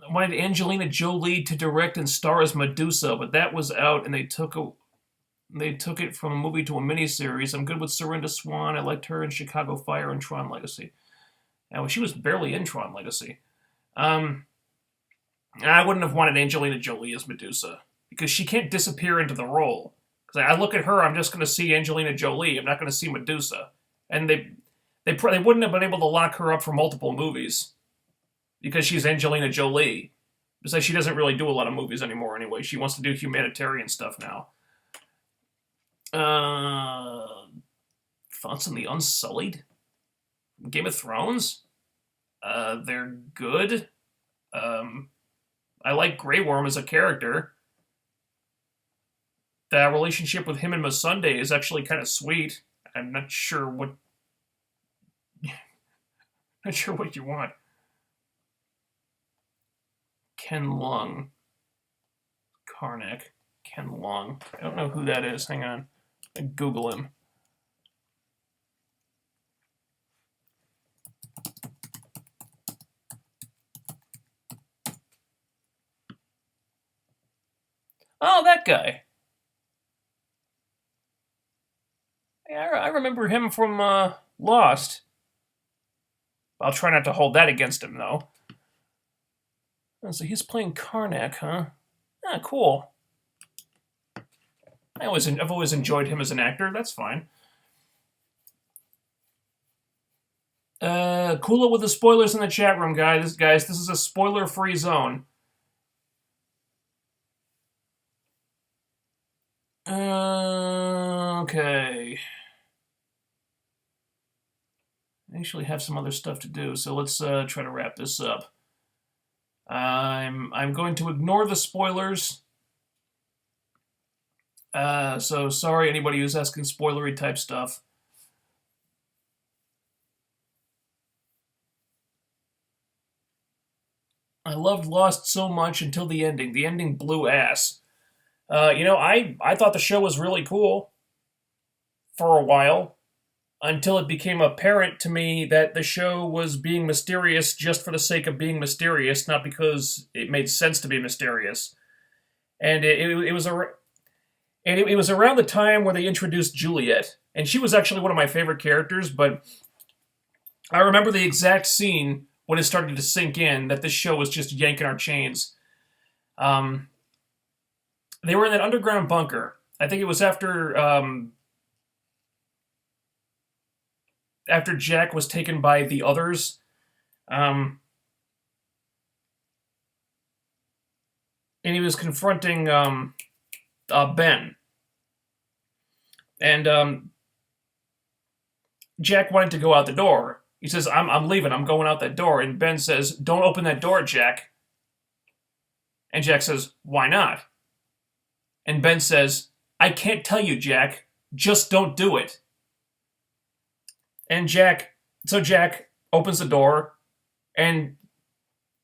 I wanted Angelina Jolie to direct and star as Medusa, but that was out, and they took it from a movie to a miniseries. I'm good with Serinda Swan. I liked her in Chicago Fire and Tron Legacy. Well, she was barely in Tron Legacy. I wouldn't have wanted Angelina Jolie as Medusa because she can't disappear into the role. Because I look at her, I'm just going to see Angelina Jolie. I'm not going to see Medusa. And they wouldn't have been able to lock her up for multiple movies because she's Angelina Jolie. Besides, she doesn't really do a lot of movies anymore anyway. She wants to do humanitarian stuff now. Thoughts on the Unsullied? Game of Thrones? They're good. I like Grey Worm as a character. The relationship with him and Missandei is actually kind of sweet. I'm not sure what... not sure what you want. Ken Lung. Karnak. Ken Lung. I don't know who that is. Hang on. Google him. Oh, that guy. Yeah, I remember him from Lost. I'll try not to hold that against him, though. So he's playing Karnak, huh? Ah, cool. I've always enjoyed him as an actor. That's fine. Cool it with the spoilers in the chat room, guys. This is a spoiler-free zone. Okay. I actually have some other stuff to do, so let's try to wrap this up. I'm going to ignore the spoilers. So sorry anybody who's asking spoilery type stuff. I loved Lost so much until the ending. The ending blew ass. I thought the show was really cool for a while until it became apparent to me that the show was being mysterious just for the sake of being mysterious, not because it made sense to be mysterious. And it was around the time where they introduced Juliet, and she was actually one of my favorite characters, but I remember the exact scene when it started to sink in that this show was just yanking our chains. They were in that underground bunker. I think it was after Jack was taken by the others. And he was confronting Ben. And Jack wanted to go out the door. He says, I'm leaving. I'm going out that door. And Ben says, don't open that door, Jack. And Jack says, why not? And Ben says, I can't tell you, Jack. Just don't do it. And Jack opens the door, and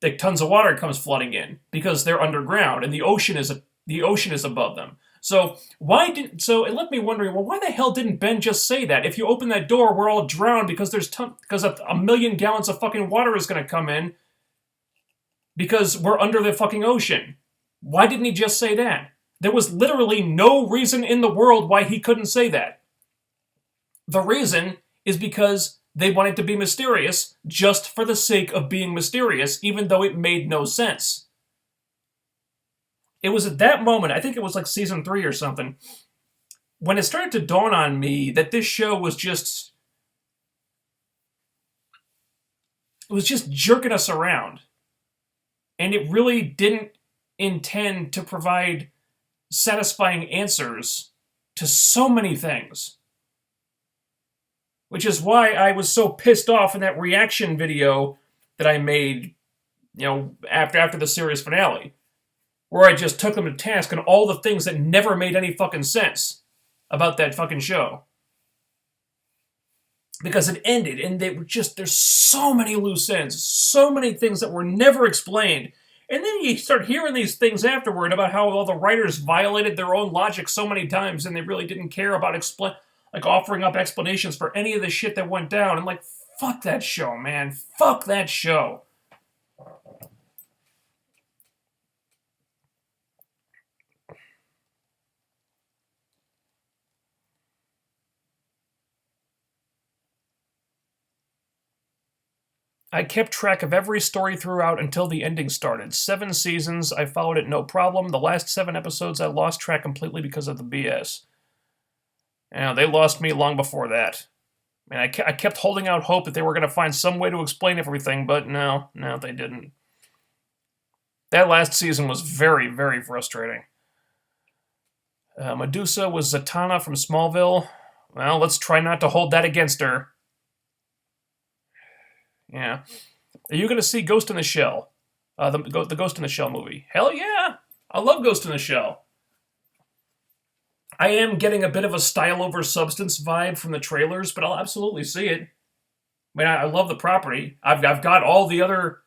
like tons of water comes flooding in because they're underground, and the ocean is above them. So it left me wondering, well, why the hell didn't Ben just say that? If you open that door, we're all drowned because because a million gallons of fucking water is going to come in because we're under the fucking ocean. Why didn't he just say that? There was literally no reason in the world why he couldn't say that. The reason is because they wanted to be mysterious just for the sake of being mysterious, even though it made no sense. It was at that moment, I think it was like season 3 or something, when it started to dawn on me that this show was just jerking us around. And it really didn't intend to provide satisfying answers to so many things. Which is why I was so pissed off in that reaction video that I made, after the series finale. Where I just took them to task on all the things that never made any fucking sense about that fucking show. Because it ended, and there's so many loose ends, so many things that were never explained. And then you start hearing these things afterward about how all the writers violated their own logic so many times, and they really didn't care about offering up explanations for any of the shit that went down. And fuck that show, man. Fuck that show. I kept track of every story throughout until the ending started. 7 seasons, I followed it no problem. The last 7 episodes, I lost track completely because of the BS. They lost me long before that. I kept holding out hope that they were going to find some way to explain everything, but no, they didn't. That last season was very, very frustrating. Medusa was Zatanna from Smallville. Well, let's try not to hold that against her. Yeah. Are you going to see Ghost in the Shell? The Ghost in the Shell movie. Hell yeah! I love Ghost in the Shell. I am getting a bit of a style over substance vibe from the trailers, but I'll absolutely see it. I love the property. I've got all the other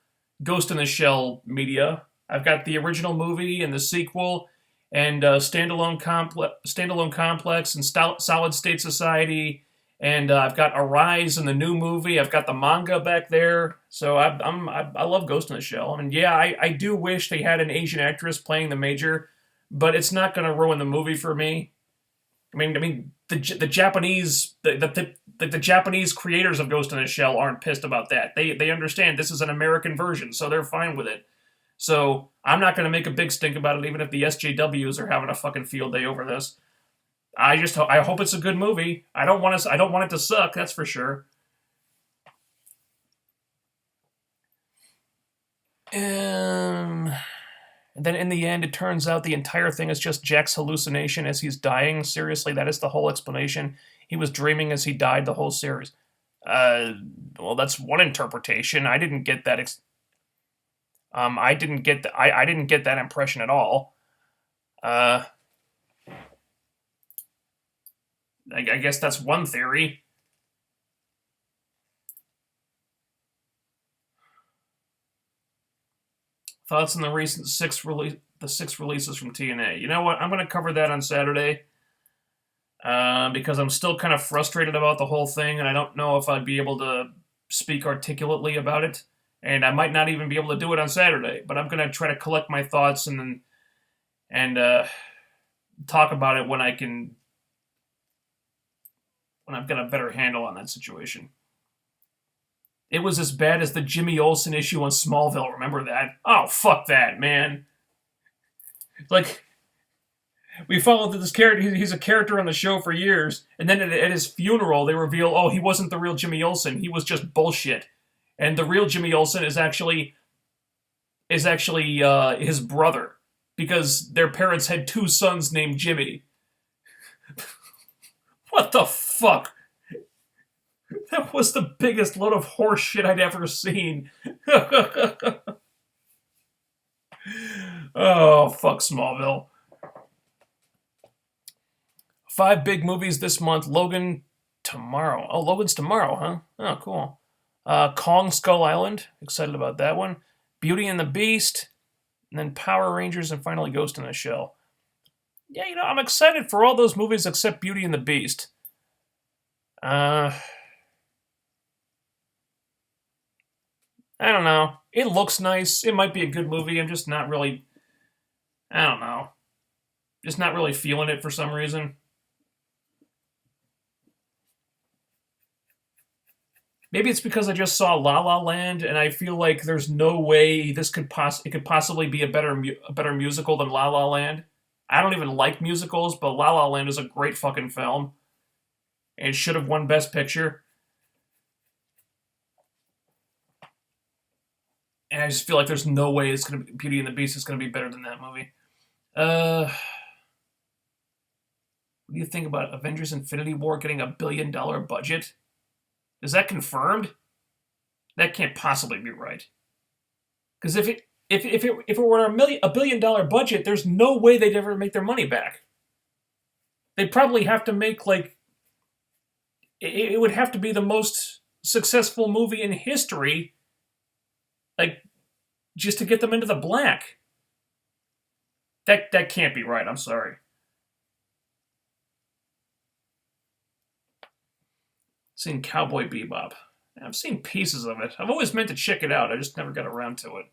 Ghost in the Shell media. I've got the original movie and the sequel, and Standalone Complex and Solid State Society. And I've got Arise in the new movie. I've got the manga back there. So I love Ghost in the Shell. I do wish they had an Asian actress playing the Major, but it's not going to ruin the movie for me. The Japanese the Japanese creators of Ghost in the Shell aren't pissed about that. They understand this is an American version, so they're fine with it. So I'm not going to make a big stink about it, even if the SJWs are having a fucking field day over this. I hope it's a good movie. I don't want it to suck, that's for sure. And then in the end, it turns out the entire thing is just Jack's hallucination as he's dying. Seriously, that is the whole explanation. He was dreaming as he died the whole series. Well, that's one interpretation. I didn't get that. I didn't get that impression at all. I guess that's one theory. Thoughts on the recent 6 releases from TNA. You know what? I'm going to cover that on Saturday. Because I'm still kind of frustrated about the whole thing, and I don't know if I'd be able to speak articulately about it. And I might not even be able to do it on Saturday. But I'm going to try to collect my thoughts and talk about it when I've got a better handle on that situation. It was as bad as the Jimmy Olsen issue on Smallville. Remember that? Oh, fuck that, man. We followed this character. He's a character on the show for years, and then at his funeral, they reveal, oh, he wasn't the real Jimmy Olsen. He was just bullshit. And the real Jimmy Olsen is actually his brother, because their parents had 2 sons named Jimmy. What the fuck? That was the biggest load of horse shit I'd ever seen. Oh, fuck Smallville. 5 big movies this month. Logan tomorrow. Oh, Logan's tomorrow, huh? Oh, cool. Kong Skull Island. Excited about that one. Beauty and the Beast. And then Power Rangers and finally Ghost in the Shell. Yeah, I'm excited for all those movies except Beauty and the Beast. I don't know. It looks nice. It might be a good movie. I'm just not really... I don't know. Just not really feeling it for some reason. Maybe it's because I just saw La La Land, and I feel like there's no way this could it could possibly be a better musical than La La Land. I don't even like musicals, but La La Land is a great fucking film. And it should have won Best Picture. And I just feel like there's no way it's gonna be, Beauty and the Beast is gonna be better than that movie. What do you think about Avengers Infinity War getting $1 billion budget? Is that confirmed? That can't possibly be right. Because if it were $1 billion budget, there's no way they'd ever make their money back. They'd probably have to make it would have to be the most successful movie in history, just to get them into the black. That can't be right. I'm sorry. Seen Cowboy Bebop. I've seen pieces of it. I've always meant to check it out. I just never got around to it.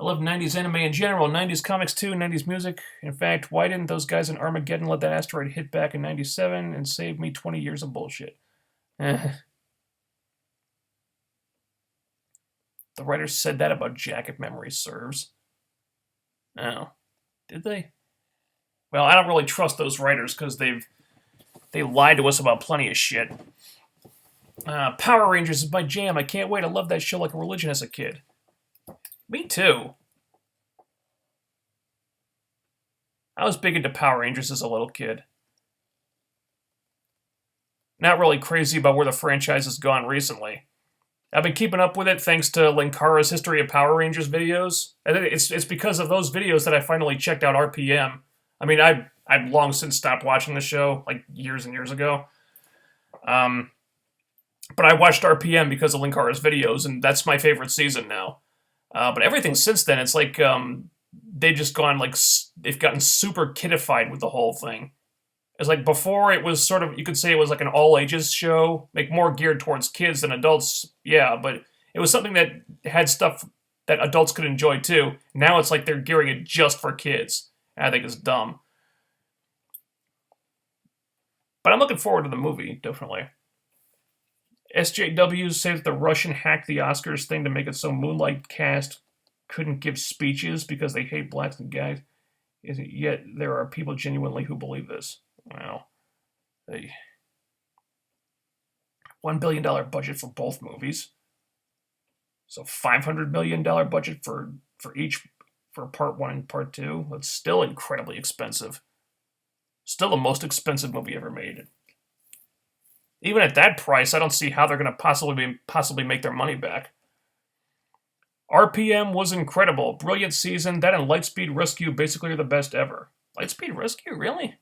I love 90s anime in general, 90s comics too, 90s music. In fact, why didn't those guys in Armageddon let that asteroid hit back in 97 and save me 20 years of bullshit? The writers said that about Jack, if memory serves. Oh. Did they? Well, I don't really trust those writers because they lied to us about plenty of shit. Power Rangers is my jam. I can't wait. I loved that show like a religion as a kid. Me too. I was big into Power Rangers as a little kid. Not really crazy about where the franchise has gone recently. I've been keeping up with it thanks to Linkara's History of Power Rangers videos. I think it's because of those videos that I finally checked out RPM. I mean, I've long since stopped watching the show, like years and years ago. But I watched RPM because of Linkara's videos, and that's my favorite season now. But everything since then, it's like they've just gone they've gotten super kidified with the whole thing. It's like before it was sort of, you could say it was like an all ages show, like more geared towards kids than adults. Yeah, but it was something that had stuff that adults could enjoy too. Now it's like they're gearing it just for kids. I think it's dumb. But I'm looking forward to the movie, definitely. SJWs say that the Russian hacked the Oscars thing to make it so Moonlight cast couldn't give speeches because they hate blacks and gays. Yet there are people genuinely who believe this. Wow. $1 billion budget for both movies. So $500 million budget for each, for part 1 and part 2. That's still incredibly expensive. Still the most expensive movie ever made. Even at that price, I don't see how they're going to possibly make their money back. RPM was incredible. Brilliant season. That and Lightspeed Rescue basically are the best ever. Lightspeed Rescue? Really?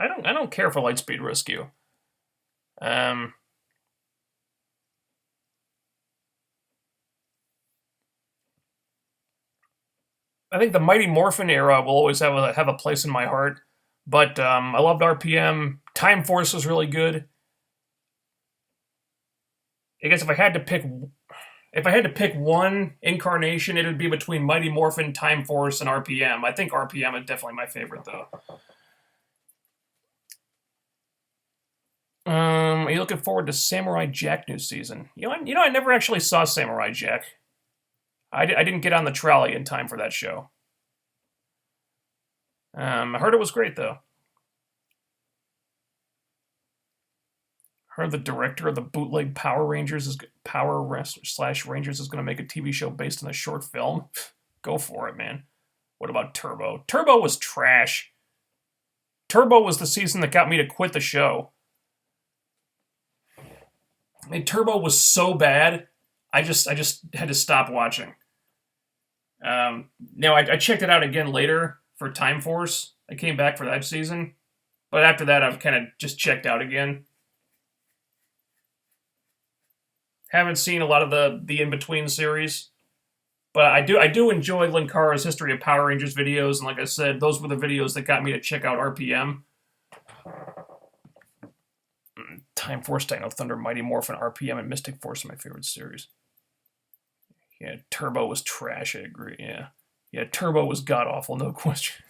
I don't care for Lightspeed Rescue. I think the Mighty Morphin era will always have a place in my heart. But I loved RPM. Time Force was really good. I guess if I had to pick one incarnation, it would be between Mighty Morphin, Time Force, and RPM. I think RPM is definitely my favorite, though. Are you looking forward to Samurai Jack new season? I never actually saw Samurai Jack. I didn't get on the trolley in time for that show. I heard it was great, though. Heard the director of the bootleg Power Rangers is Rangers is going to make a TV show based on a short film. Go for it, man. What about Turbo? Turbo was trash. Turbo was the season that got me to quit the show. I mean, Turbo was so bad, I just had to stop watching. Now I checked it out again later for Time Force. I came back for that season, but after that I've kind of just checked out again. Haven't seen a lot of the in between series, but I do enjoy Linkara's History of Power Rangers videos, and like I said, those were the videos that got me to check out RPM. Time Force, Dino Thunder, Mighty Morphin, RPM, and Mystic Force are my favorite series. Yeah, Turbo was trash, I agree, yeah. Yeah, Turbo was god-awful, no question.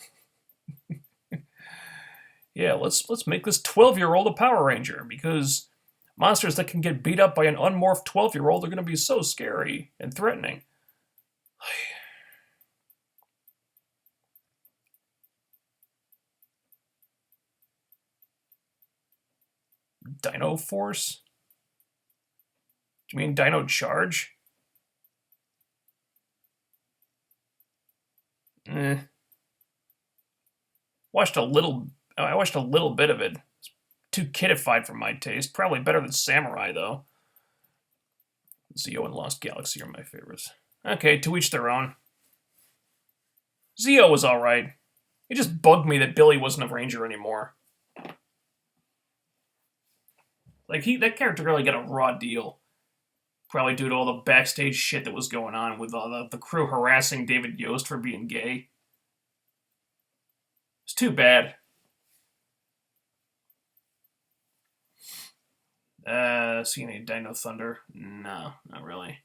Yeah, let's make this 12-year-old a Power Ranger, because monsters that can get beat up by an unmorphed 12-year-old are going to be so scary and threatening. Dino Force? Do you mean Dino Charge? I watched a little bit of it. It's too kidified for my taste. Probably better than Samurai, though. Zeo and Lost Galaxy are my favorites. Okay, to each their own. Zeo was alright. It just bugged me that Billy wasn't a Ranger anymore. Like, that character really got a raw deal. Probably due to all the backstage shit that was going on with the crew harassing David Yost for being gay. It's too bad. Seeing any Dino Thunder? No, not really.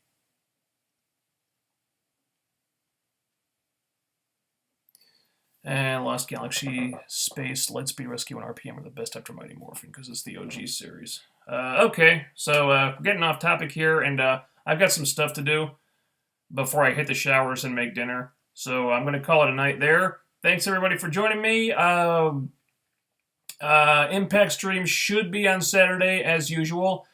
And Lost Galaxy, Space, Lightspeed Rescue, and RPM are the best after Mighty Morphin, because it's the OG series. Okay, so we're getting off topic here, and I've got some stuff to do before I hit the showers and make dinner. So I'm going to call it a night there. Thanks, everybody, for joining me. Impact stream should be on Saturday, as usual.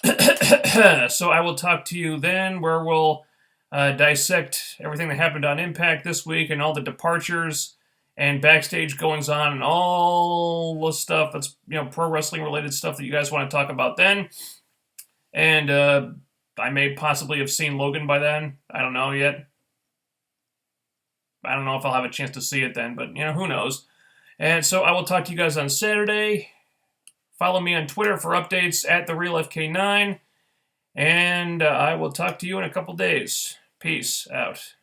So I will talk to you then, where we'll dissect everything that happened on Impact this week and all the departures and backstage goings on and all the stuff that's, pro wrestling related stuff that you guys want to talk about then. And I may possibly have seen Logan by then. I don't know yet. I don't know if I'll have a chance to see it then, but who knows. And so I will talk to you guys on Saturday. Follow me on Twitter for updates at TheRealFK9. And I will talk to you in a couple days. Peace out.